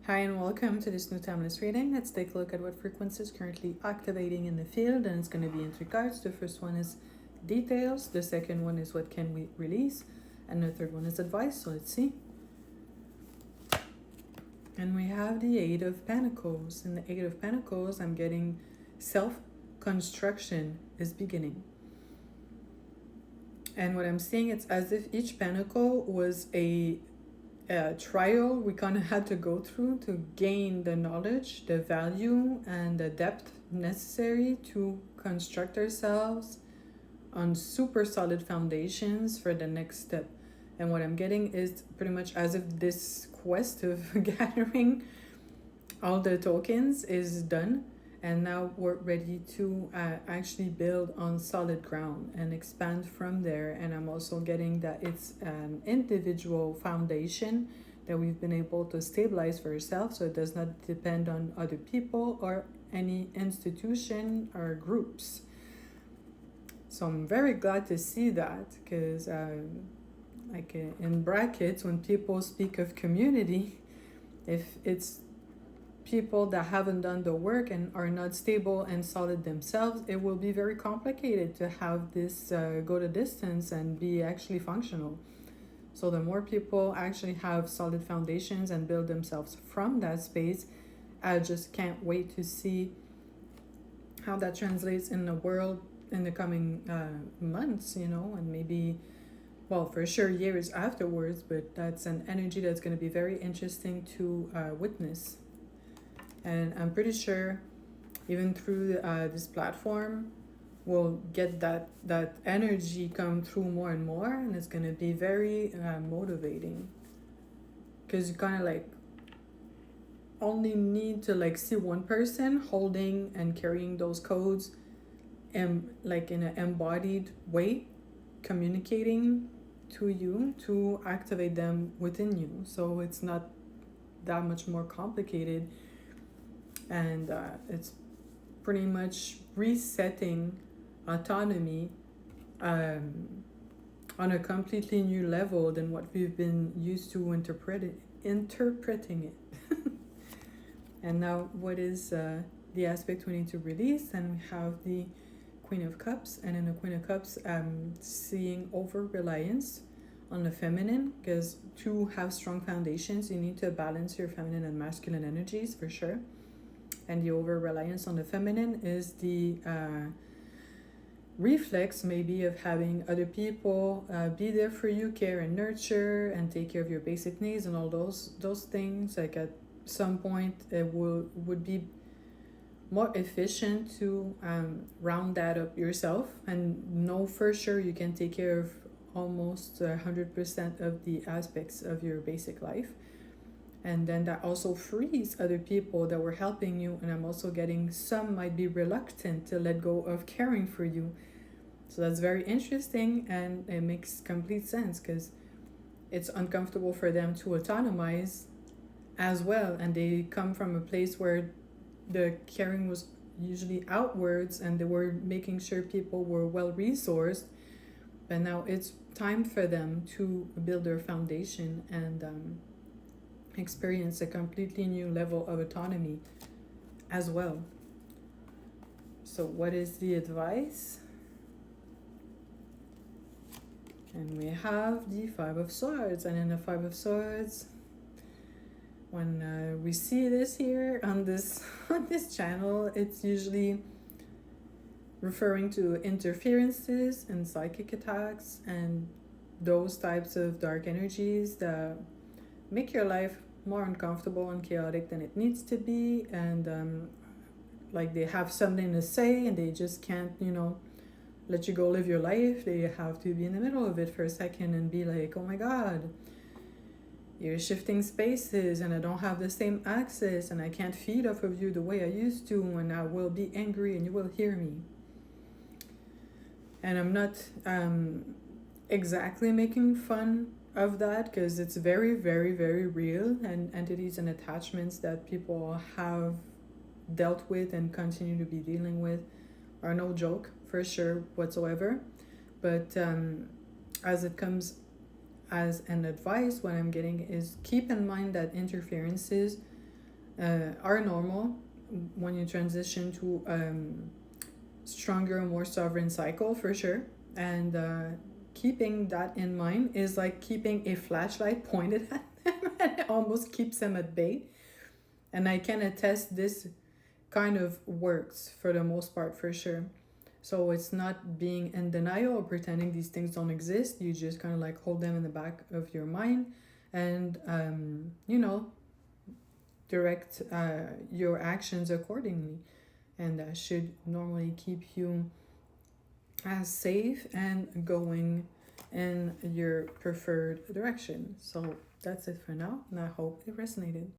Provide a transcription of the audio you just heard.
Hi and welcome to this new timeless reading. Let's take a look at what frequency is currently activating in the field, and it's going to be in three cards. The first one is details, the second one is what can we release, and the third one is advice. So let's see. And we have the Eight of Pentacles. In the Eight of Pentacles, I'm getting self-construction is beginning. And what I'm seeing, it's as if each pentacle was a trial we kind of had to go through to gain the knowledge, the value, and the depth necessary to construct ourselves on super solid foundations for the next step. And what I'm getting is pretty much as if this quest of gathering all the tokens is done, and now we're ready to actually build on solid ground and expand from there. And I'm also getting that it's an individual foundation that we've been able to stabilize for ourselves, so it does not depend on other people or any institution or groups. So I'm very glad to see that, because in brackets, when people speak of community, if it's people that haven't done the work and are not stable and solid themselves, it will be very complicated to have this go the distance and be actually functional. So the more people actually have solid foundations and build themselves from that space, I just can't wait to see how that translates in the world in the coming months, and maybe, well, for sure years afterwards, but that's an energy that's going to be very interesting to witness. And I'm pretty sure even through this platform, we'll get that energy come through more and more, and it's going to be very motivating, because you kind of only need to see one person holding and carrying those codes and in an embodied way, communicating to you to activate them within you. So it's not that much more complicated. And it's pretty much resetting autonomy on a completely new level than what we've been used to interpreting it. And now what is the aspect we need to release? And we have the Queen of Cups. And in the Queen of Cups, seeing over-reliance on the feminine, because to have strong foundations, you need to balance your feminine and masculine energies for sure. And the over-reliance on the feminine is the reflex maybe of having other people be there for you, care and nurture, and take care of your basic needs and all those things. At some point, it would be more efficient to round that up yourself and know for sure you can take care of almost 100% of the aspects of your basic life. And then that also frees other people that were helping you. And I'm also getting some might be reluctant to let go of caring for you. So that's very interesting, and it makes complete sense, because it's uncomfortable for them to autonomize as well. And they come from a place where the caring was usually outwards and they were making sure people were well resourced. But now it's time for them to build their foundation and experience a completely new level of autonomy as well. So what is the advice? And we have the Five of Swords. And in the Five of Swords, when we see this here on this channel, it's usually referring to interferences and psychic attacks and those types of dark energies that make your life more uncomfortable and chaotic than it needs to be. And they have something to say and they just can't let you go live your life. They have to be in the middle of it for a second and be like, oh my god, you're shifting spaces and I don't have the same access and I can't feed off of you the way I used to, and I will be angry and you will hear me. And I'm not exactly making fun of that, because it's very, very, very real, and entities and attachments that people have dealt with and continue to be dealing with are no joke for sure whatsoever. But as it comes as an advice, what I'm getting is keep in mind that interferences are normal when you transition to stronger, more sovereign cycle, for sure. And keeping that in mind is like keeping a flashlight pointed at them, and it almost keeps them at bay. And I can attest this kind of works for the most part, for sure. So it's not being in denial or pretending these things don't exist. You just kind of like hold them in the back of your mind and, direct your actions accordingly. And that should normally keep you as safe and going in your preferred direction. So that's it for now, and I hope it resonated.